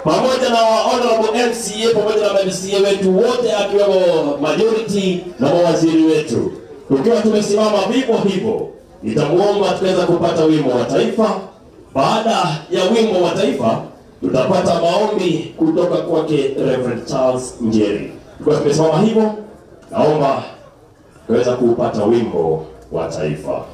pamoja na honorable MCA pamoja na MCA wetu wote akiwemo majority na mawaziri wetu. Tukiwa tumesimama vivyo hivyo, nitamuomba tuweza kupata wimbo wa taifa. Baada ya wimbo wa taifa, tutapata maombi kutoka kwake Reverend Charles Njeri. Tukiwa tumesimama hivyo, naomba tuweza kupata wimbo wa taifa.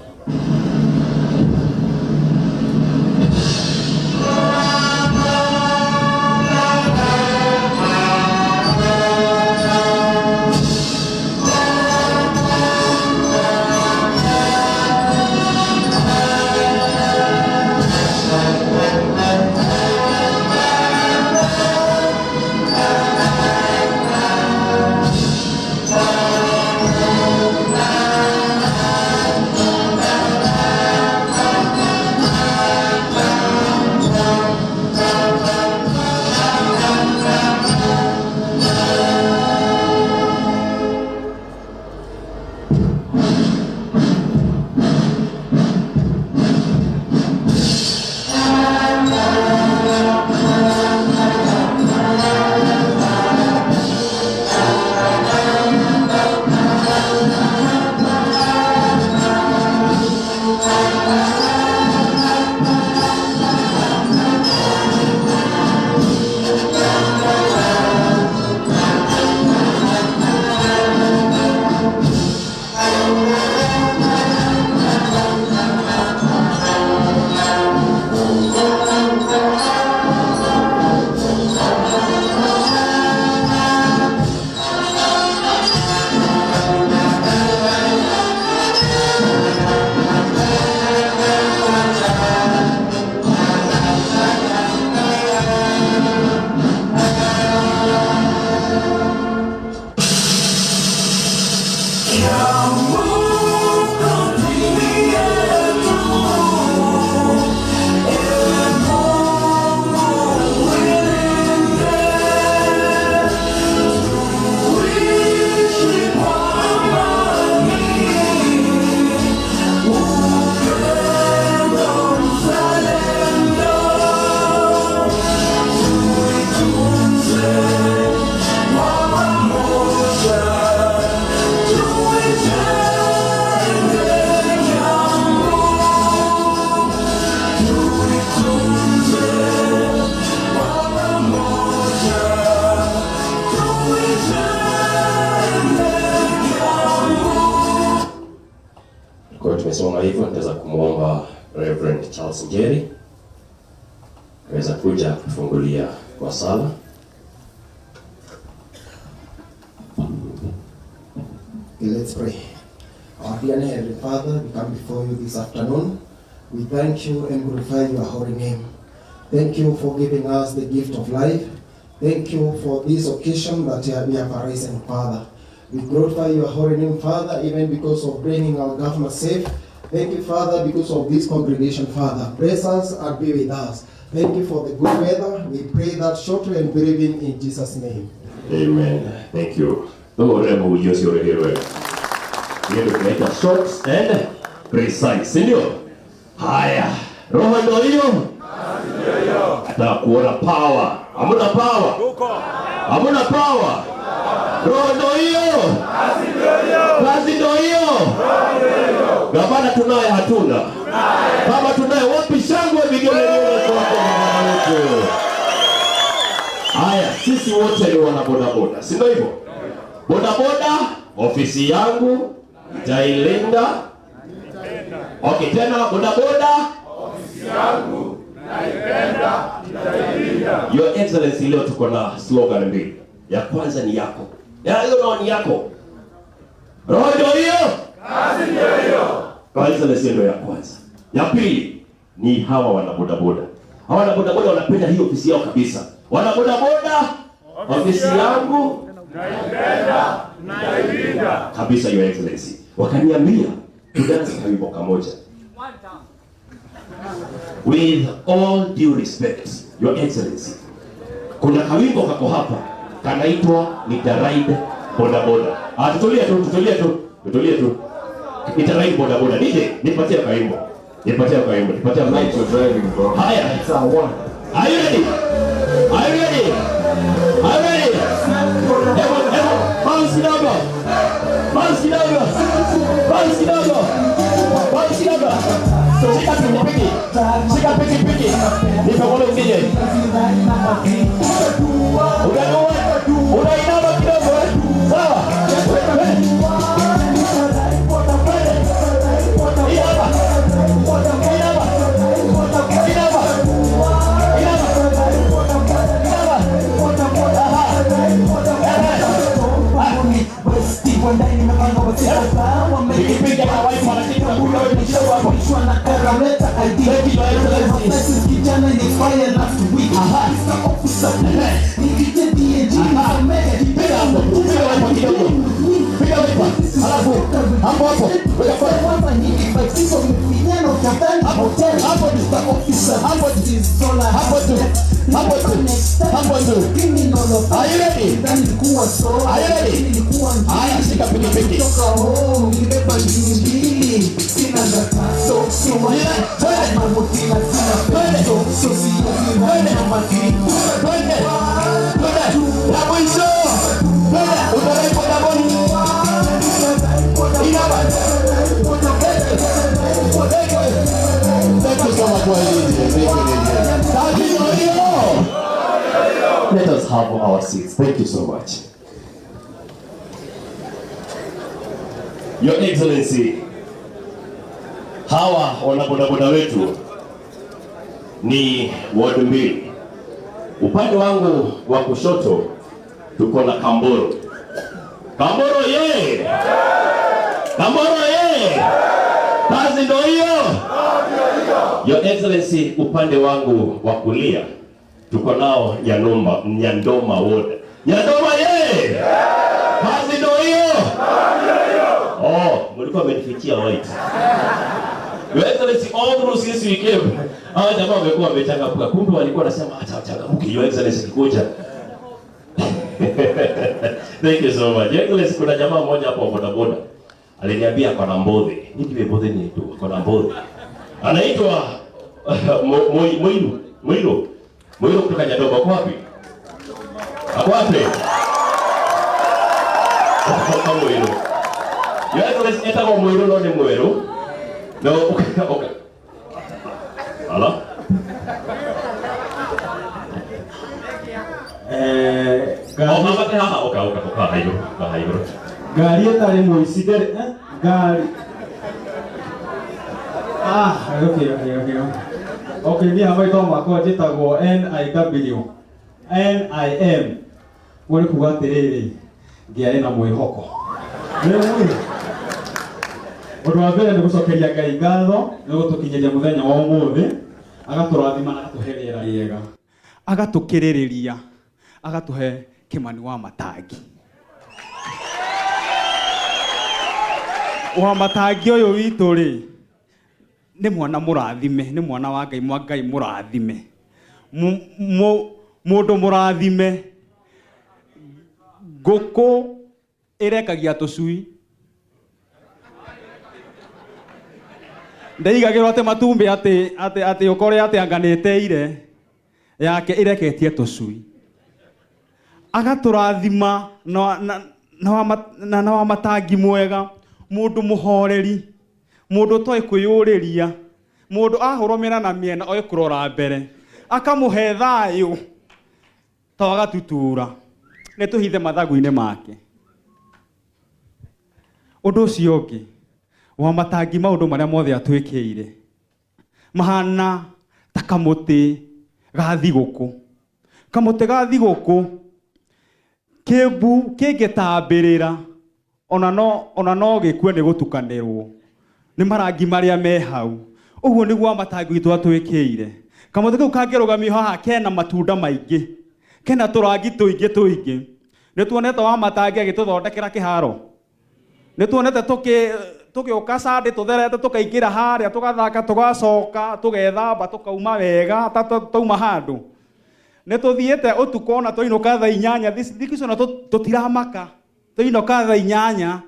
Tumesoma hivyo, nitaweza kumuomba Reverend Charles Njeri aweza kuja kufungulia kwa sala. Let's pray. Our dear Heavenly Father, we come before you this afternoon. We thank you and glorify your holy name. Thank you for giving us the gift of life. Thank you for this occasion that we have arisen, Father. We glorify your holy name, Father, even because of bringing our government safe. Thank you, Father, because of this congregation, Father. Bless us and be with us. Thank you for the good weather. We pray that shortly and believing in Jesus' name. Amen. Thank you. The Lord will use your hero. We have to make a short and precise. Sindio? Haya. Roho ndio hiyo? Nataka kuona power. Hamuna power? Hamuna power? Roho ndio hiyo? Kazi ndio hiyo? Gavana tunaye hatuna? Kama tunaye wapi shangwe vigele kwa wetu? Haya, sisi wote ni wana bodaboda. Si ndio hivyo? Bodaboda, ofisi yangu nitailinda. Okay, tena bodaboda, ofisi yangu naipenda, nitailinda. Your Excellency, leo tuko na slogan mbili. Ya kwanza ni yako. Ya hiyo ni yako. Roho ndio hiyo? Kazi ndio hiyo. Kazi ndio ya kwanza. Ya pili ni hawa wana bodaboda. Hawa wana bodaboda wanapenda hiyo ofisi yao kabisa. Wana bodaboda, ofisi yangu naipenda, nitailinda. Kabisa, Your Excellency. Wakaniambia tudansi kawimbo kamoja. With all due respect, Your Excellency, kuna kawimbo kako hapa kanaitwa Nitaride Bodaboda. Tutulie tu. Nitaride Bodaboda. DJ, nipatie kawimbo. Nipatie mic. You're driving, bro. Haya. It's a one. Are you ready? Are you ready? Are you ready? Bounce kidogo. Bounce kidogo. Bounce kidogo. Bounce kidogo. Shika pikipiki. Shika pikipiki. Nipekole ukije. Unainama kidogo. Sawa. Are you ready? Haya, shika pikipiki. Let us have our seats. Thank you so much. Your Excellency, hawa wanabodaboda wetu ni ward mbili. Upande wangu wa kushoto tuko na Kamboro. Kamboro ye! Kamboro ye! Kazi ndio hiyo. Your Excellency, upande wangu wa kulia tuko nao Nyandoma ward. Nyandoma ye! Kazi ndio hiyo. Oh, mlikuwa mmenifikia white. Your Excellency, all through since we came, hawa jamaa wamekuwa wamechangamka. Kumbe walikuwa wanasema acha changamke, Your Excellency kikuja. Thank you so much. Your Excellency, kuna jamaa mmoja hapo bodaboda aliniambia kwa Nambodhi. Nini Nambodhi ni tu? Kwa Nambodhi. Anaitwa Moiro kutoka Nyandoma. Kwa wapi? Ako wapi? Kwa Moiro. Your Excellency, eta kwa Moiro no ni Moiro. No, okay. Ala? Mabate haha, okay. Gari etari moisidere, gari. Okay, ni hawa ito mako jitagwo NIW. NIM. Wale kuga terere ngiare na mwihoko. Ũndũ wa mbere nĩ gũcokeria Ngai ngatho nĩ gũtũkinyĩria mũthenya wa ũmũthĩ, agatũrathima na agatũhe rĩera rĩega, agatũkĩrĩrĩria, agatũhe Kimani wa Matangi. Wa Matangi ũyũ witũ rĩ, nĩ mwana mũrathime, nĩ mwana wa Ngai mũrathime. Mũndũ mũrathime. Ngũkũ ĩrekagia tũcui. Ndaigagĩrwo atĩ matumbĩ atĩ ũkore atĩ anganĩte ire yake ĩreketie tũcui. Agatũrathima na wa Matangi mwega, mũndũ mũhoreri, mũndũ ũtoĩ kwĩyũrĩria, mũndũ ahũrũmĩra na mĩena oĩ kũrora mbere, akamũhe thayũ to agatutura nĩ tũhithe mathagu-inĩ make. Ũndũ ũcio ũngĩ, wa Matangi maũndũ marĩa mothe atwĩkĩire mahana ta kamũtĩ ga thigũkũ. Kamũtĩ ga thigũkũ kĩmbu kĩngĩtambĩrĩra ona no gĩkue nĩ gũtukanĩrwo nĩ marangi marĩa me hau. Ũguo nĩguo wa Matangi witũ atwĩkĩire. Kamũtĩ kau kangĩrũgamio haha kena matunda maingĩ, kena tũrangi tũingĩ. Nĩ tuonete wa Matangi agĩtũthondekera kĩharo. Nĩ tuonete tũgĩũka Sunday tũtherete tũkaingĩra harĩa tũgathaka tũgacoka tũgethamba tũkauma wega tauma handũ. Nĩ tũthiĩte ũtukũ na tũinũka thaa 8 thikũ icio na tũtiramaka. Tũinũka thaa 8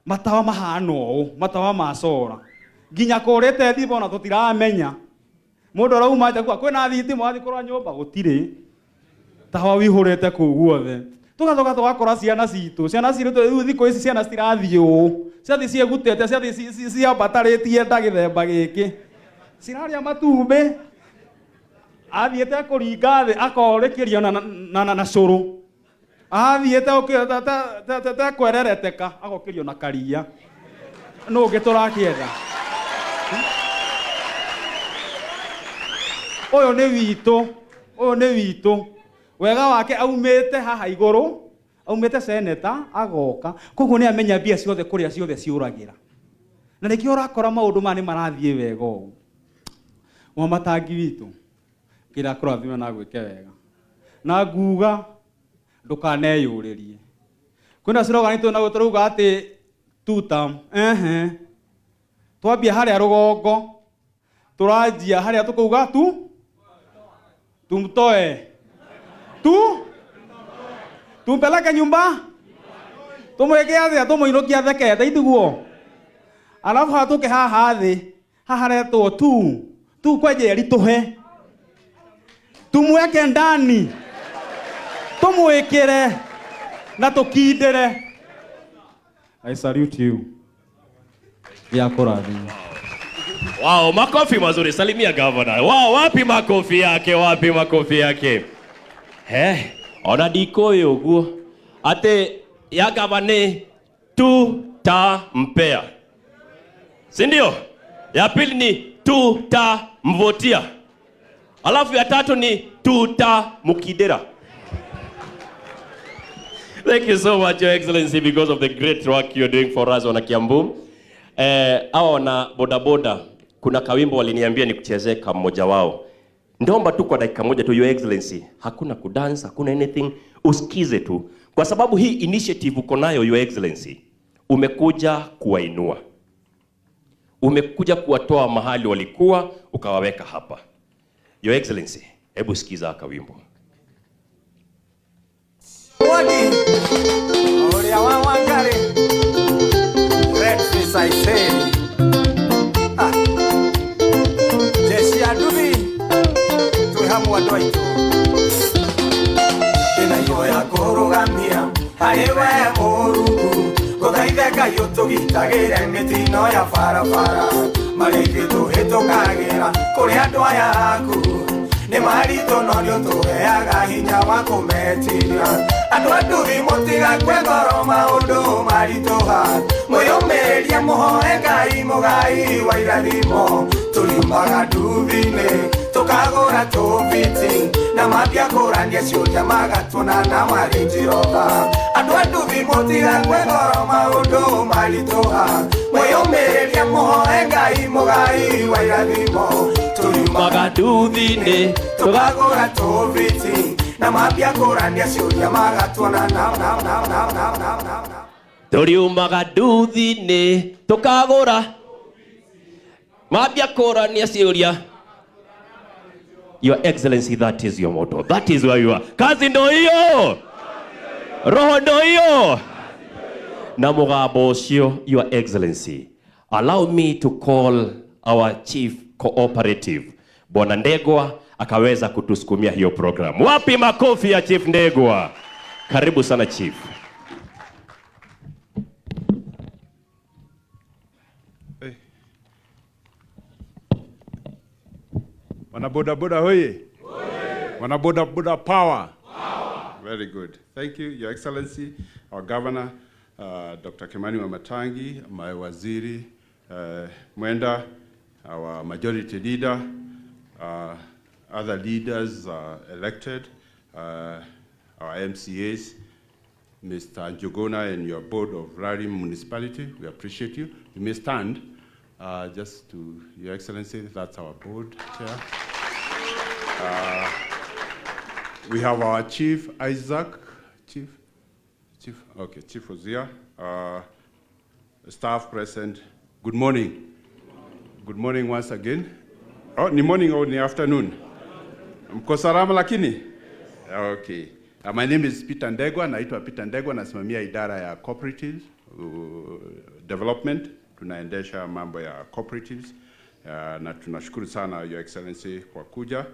matawa mahana ũũ, matawa macora. Nginya kũrĩte thibo na tũtiramenya. Mũndũ arauma nja kwĩna thitima wathiĩ kũrora nyũmba gũtirĩ. tawa wihurete kuu guothe tugathoka twakora ciana citũ rĩu thikũ ici ciana citirathiĩ ũũ ciathi ciegutĩte ciathi ciambatĩrĩtie nda gĩthemba gĩkĩ cirarĩa matumbĩ athiĩte kũringa thĩ akorĩkĩrio na cũrũ athiĩte tekwerereteka agokĩrio na karia nũ ũngĩ tũrakĩenda ũyũ nĩ witũ wega wake aumĩte haha igũrũ aumĩte seneta agoka koguo nĩ amenya mbia ciothe kũrĩa ciothe ciũragĩra na nĩkĩo ũrakora maũndũ maya nĩ marathiĩ wega ũũ Mwamatangi witũ kĩrĩa kũrathime na gwĩke wega na nguga ndũkaneyũrĩrie kwĩna slogan itũ naguo tũrauga atĩ tutam twambia harĩa rũgongo tũranjia harĩa tũkauga tumtoe tumpeleke nyumba tumweke athĩa tũmũinũkia thekete itiguo alafu hatuke haha thĩ haha retwo tu kwa jeri tuhe tumweke ndani tumwĩkĩre na tũkindĩre. I salute you. Ya kũrathima. Wow, makofi mazuri. Salimia governor. Wow, wapi makofi yake? Ona ndikũĩ ũguo. Atĩ ya governor tutampea. Si ndio? Ya pili ni tutamvotia. Alafu ya tatu ni tutamukindĩra. Thank you so much, Your Excellency, because of the great work you're doing for us on Kiambu. Hao na bodaboda, kuna kawimbo waliniambia nikuchezee kama mmoja wao. Ndomba tu kwa dakika moja tu, Your Excellency. Hakuna kudance, hakuna anything. Usikize tu. Kwa sababu hii initiative uko nayo, Your Excellency, umekuja kuwainua. Umekuja kuwatoa mahali walikuwa, ukawaweka hapa. Your Excellency, hebu sikiza kawimbo. Wadi Oria wa Wangari Red Face I say Jeshi adubi tuhamu wadwa itu Ina yoya kurugamia Haiwe murugu Kuthaitheka yutugitagire mitino ya farafara Marikitu hitukagira Kuri andu aya aku Ni marito no ndio tuheaga hinya wa kumetiria Andu aduthi mutiga kwegoro maundu maritoha Mwiyumiria muhoe Ngai mugai wa irathimo Tuliumbaga nduthi-ini tukagura tubiti Na mambia kũrania ciũria magatuna na marĩ Jehova Andu aduthi mutiga kwegoro maundu maritoha Mwiyumiria muhoe Ngai mugai wa irathimo Tuliumbaga nduthi-ini tukagura tubiti Na mambia kũrania ciũria magatuna na Tuliumaga nduthi-ini tukagura mambia kũrania ciũria. Your Excellency, that is your motto. That is where you are. Kazi ndo hiyo. Roho ndo hiyo. Na mũgambo ũcio, Your Excellency, allow me to call our chief cooperative, Bwana Ndegwa, akaweza kutusukumia hiyo program. Wapi makofi ya Chief Ndegwa? Karibu sana Chief. Wana boda boda hoye. Wana boda boda power. Very good. Thank you, Your Excellency, our Governor, Dr. Kimani Wamatangi, my Waziri, Mwenda, our Majority Leader, other leaders elected, our MCAs, Mr. Njuguna and your board of Rari Municipality, we appreciate you. You may stand. Just to Your Excellency, that's our board chair. We have our Chief Isaac, Chief Ozia, staff present. Good morning. Good morning once again. Oh, ni morning or ni afternoon? Mko salama lakini? Okay. My name is Peter Ndegwa, naitwa Peter Ndegwa, nasimamia idara ya cooperative development. Tunaendesha mambo ya cooperatives na tunashukuru sana Your Excellency kwa kuja.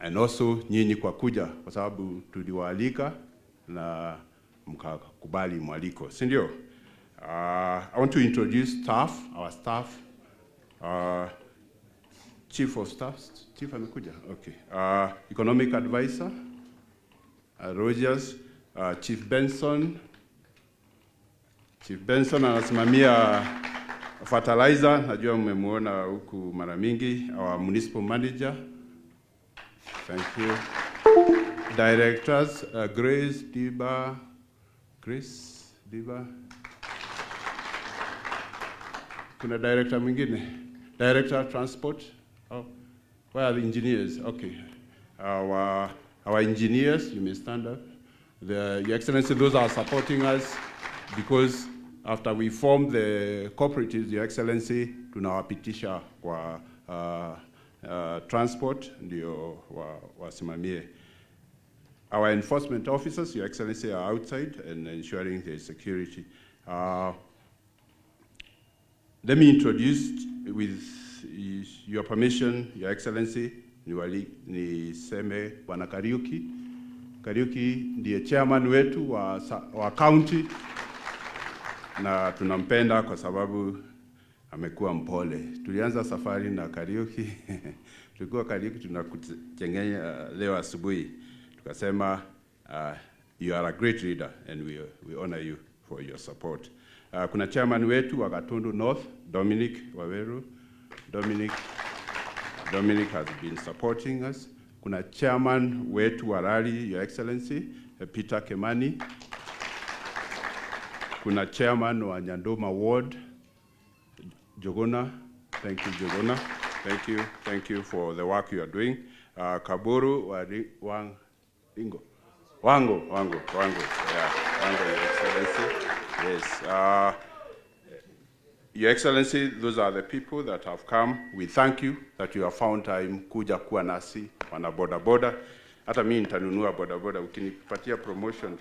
and also nyinyi kwa kuja, kwa sababu tuliwaalika na mkakubali mwaliko, si ndio? I want to introduce staff, our staff. Chief of Staff, Chief amekuja? Okay. Economic Advisor, Rogers, Chief Benson. Chief Benson anasimamia fertilizer, najua mmemuona huku mara mingi. Our Municipal Manager. Thank you. Directors, Grace Diba. Kuna director mwingine? Director Transport. Oh, where are the engineers? Okay. Our engineers, you may stand up. Your Excellency, those are supporting us because after we formed the cooperatives, Your Excellency, tunawapitisha kwa transport ndio wasimamie. Our enforcement officers, Your Excellency, are outside and ensuring their security. Let me introduce, with your permission, Your Excellency, niseme Bwana Kariuki. Kariuki ndiye chairman wetu wa county na tunampenda kwa sababu amekuwa mpole. Tulianza safari na Kariuki, tulikuwa Kariuki tunakuchengenya leo asubuhi. Tukasema you are a great leader and we honor you for your support. Kuna chairman wetu wa Gatundu North, Dominic Waweru. Dominic has been supporting us. Kuna chairman wetu wa Rally, Your Excellency, Peter Kemani. Kuna chairman wa Nyandoma Ward, Jogona. Thank you, Jogona. Thank you for the work you are doing. Kaburu Wango. Yeah, Wango, Your Excellency. Yes. Your Excellency, those are the people that have come. We thank you that you have found time kuja kuwa nasi wana boda boda. Hata mimi nitanunua boda boda, ukinipatia promotion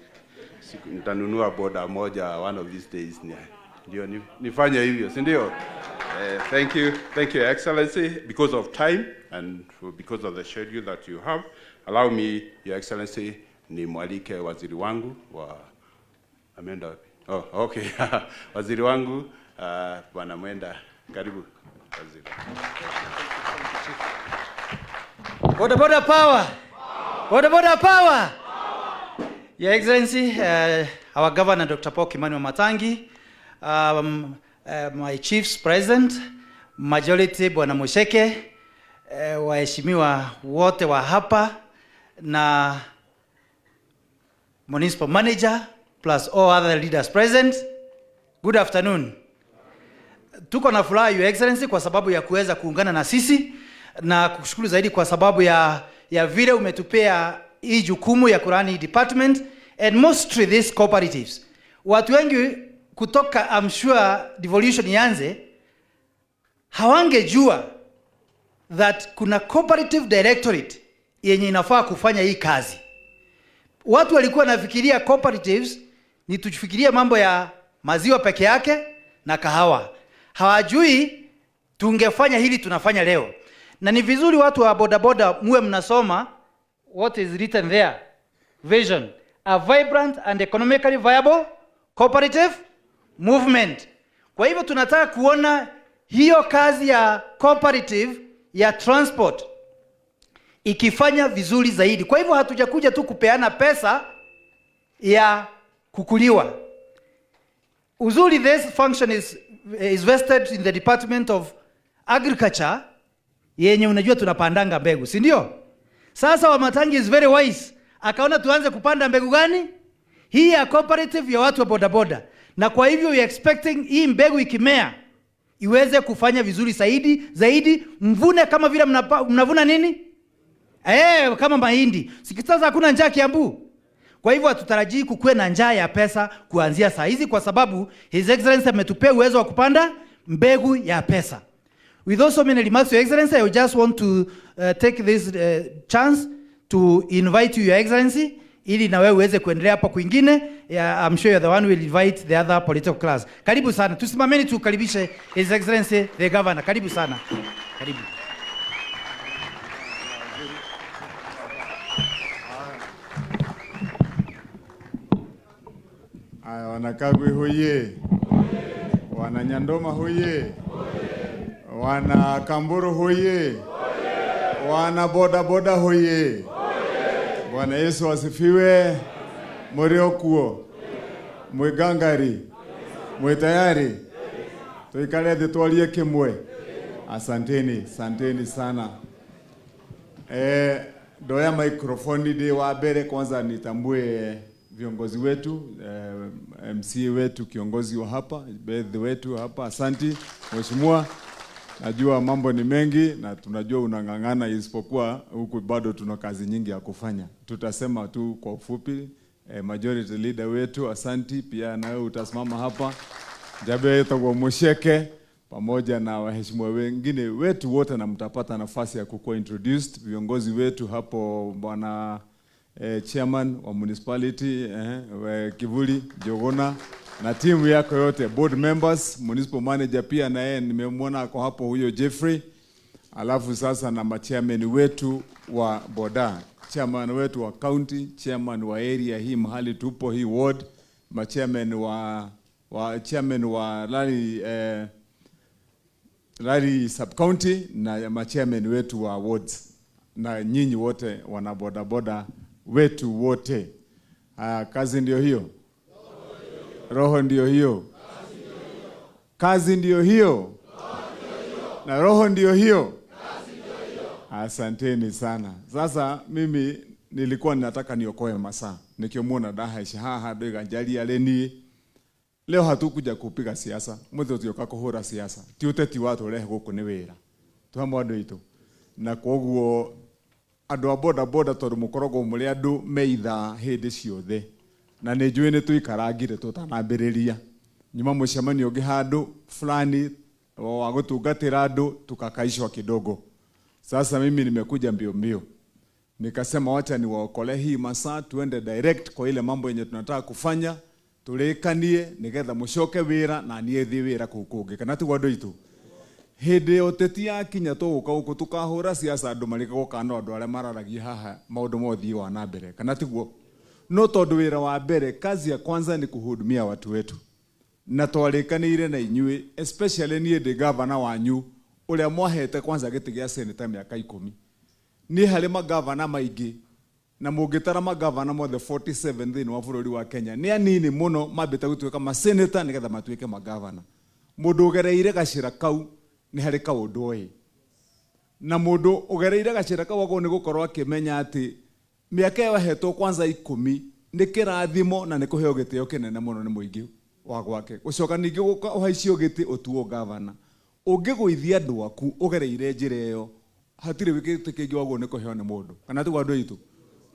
nitanunua boda moja one of these days. Ndio nifanye hivyo, si ndio? Thank you, Your Excellency. Because of time and because of the schedule that you have, allow me, Your Excellency, nimwalike waziri wangu wa ameenda wapi? Oh, okay. Waziri wangu Bwana Mwenda, karibu waziri. Boda power. Boda power. Your Excellency, our Governor Dr. Paul Kimani Wamatangi, my chiefs present, majority Bwana Musheke, waheshimiwa wote wa hapa na municipal manager plus all other leaders present. Good afternoon. Tuko na furaha Your Excellency kwa sababu ya kuweza kuungana na sisi na kushukuru zaidi kwa sababu ya vile umetupea hii jukumu ya kurani department and mostly these cooperatives. Watu wengi kutoka I'm sure devolution ianze hawangejua that kuna cooperative directorate yenye inafaa kufanya hii kazi. Watu walikuwa nafikiria cooperatives ni tufikiria mambo ya maziwa peke yake na kahawa. Hawajui tungefanya hili tunafanya leo. Na ni vizuri watu wa bodaboda muwe mnasoma what is written there. Vision, a vibrant and economically viable cooperative movement. Kwa hivyo tunataka kuona hiyo kazi ya cooperative ya transport ikifanya vizuri zaidi. Kwa hivyo hatujakuja tu kupeana pesa ya kukuliwa. Uzuri, this function is vested in the Department of Agriculture, yenye unajua tunapandanga mbegu, si ndio? Sasa Wamatangi is very wise. Akaona tuanze kupanda mbegu gani? Hii ya cooperative ya watu wa bodaboda. Na kwa hivyo we expecting hii mbegu ikimea iweze kufanya vizuri zaidi, mvune kama vile mnavuna nini? Kama mahindi. Sasa hakuna njaa Kiambu. Kwa hivyo hatutarajii kukuwe na njaa ya pesa kuanzia saa hizi kwa sababu His Excellency ametupea uwezo wa kupanda mbegu ya pesa. With also many remarks, Your Excellency, I just want to take this chance to invite you, Your Excellency, ili na wewe uweze kuendelea hapa kwingine. I'm sure you're the one who will invite the other political class. Karibu sana. Tusimameni tukaribishe His Excellency the Governor. Karibu sana. Karibu. Aya, Wanakagwe hoye. Wana Nyandoma hoye. Wana Kamburu hoye. Wana boda boda hoye. Bwana Yesu asifiwe. Muriokuo. Mwigangari. Mwitayari. Tuikale thitwarie kimwe. Asanteni sana. Doya mikrofoni di wa mbere, kwanza nitambue viongozi wetu, MCA wetu, kiongozi wa hapa, Beth wetu hapa. Asanti Mheshimiwa. Najua mambo ni mengi na tunajua unang'ang'ana, isipokuwa huku bado tuna kazi nyingi ya kufanya. Tutasema tu kwa ufupi. Majority leader wetu, asanti pia na wewe utasimama hapa. Jabe yetu kwa Musheke pamoja na waheshimiwa wengine wetu wote, na mtapata nafasi ya kukuwa introduced. Viongozi wetu hapo, bwana chairman wa municipality Kivuli Jogona na timu yako yote, board members, municipal manager pia na yeye nimemwona ako hapo, huyo Jeffrey. Alafu sasa na machairman wetu wa boda, chairman wetu wa county, chairman wa area hii mahali tupo hii ward, machairman chairman wa Lari sub county na machairman wetu wa wards, na nyinyi wote wana boda boda wetu wote. Kazi ndio hiyo. Roho ndio hiyo. Kazi ndio hiyo. Na roho ndio hiyo. Asanteni sana. Sasa mimi nilikuwa ninataka niokoe masaa. Nikimuona Dahash haha doiga njali aleni. Leo hatukuja kupiga siasa. Mutho tioka kuhura siasa. Ti uteti watu rehe guku ni wira. Tuhamwe andu itu. Na koguo andu a boda boda tondu mukorogo muri andu meitha hindi ciothe. Na nĩ njũĩ nĩ tũikarangire tũtanambĩrĩria. Nyuma mũcemanio ũngĩ handũ fulani wa gũtungatĩra andũ tukakaishwa kidogo. Sasa mimi nimekuja mbio mbio. Nikasema wacha niwaokole hii masaa, tuende direct kwa ile mambo yenye tunataka kufanya, tulikanie nigetha mũcoke wĩra na niĩ thiĩ wĩra kũu kũngĩ. Kana tiguo andũ aitũ. Hĩndĩ ũteti yakinya tũgũka gũkũ tukahũra siasa andũ marĩka gũkana andũ arĩa mararagia haha maũndũ mothiĩ wa na mbere. Kana tiguo. No tondu wira wa mbere, kazi ya kwanza ni kuhudumia watu wetu. Na twarikanire na inyuĩ, especially niĩ ndĩ governor wanyu ũrĩa mwahete kwanza gĩtĩ gĩa senator mĩaka 10. Niĩ harĩ magavana maingĩ na mũngĩtara magavana mothe 47 thĩinĩ wa bũrũri wa Kenya, nĩ anini mũno mambĩte gũtuĩka masenator nĩgetha matuĩke magavana. Mũndũ ũgereire gacĩra kau nĩ harĩ kaũndũ oĩ. Na mũndũ ũgereire gacĩra kau agwo nĩ gũkorwo akĩmenya atĩ miaka ĩyo hetwo kwanza 10 nĩ kĩrathimo na nĩ kũheo gĩtĩo kĩnene mũno nĩ mũingĩ wa gwake. Gũcoka ningĩ ũhaicio gĩtĩ ũtuo gavana. Ũngĩgũithia andũ aku ũgereire njĩra ĩyo, hatirĩ gĩtĩ kĩngĩ wagwo nĩ kũheo nĩ mũndũ. Kana tiguo andũ aitũ.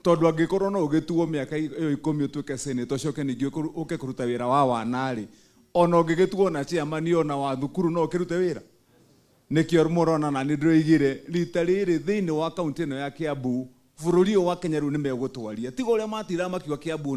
Tondũ angĩkorwo no ũgĩtuo mĩaka ĩyo 10 ũtuĩke senator, ũcoke ningĩ ũke kũruta wĩra wa wanarĩ, ona ũngĩgĩtuo na chairman ona wa thukuru no ũkĩrute wĩra. Nĩkĩo mũrona na nĩ ndĩroigire rita rĩrĩ thĩinĩ wa kaunti ĩno ya Kiambu, bũrũri wa Kenya rĩu nĩ megũtwaria. Tiga ũrĩa matira makiuga Kiambu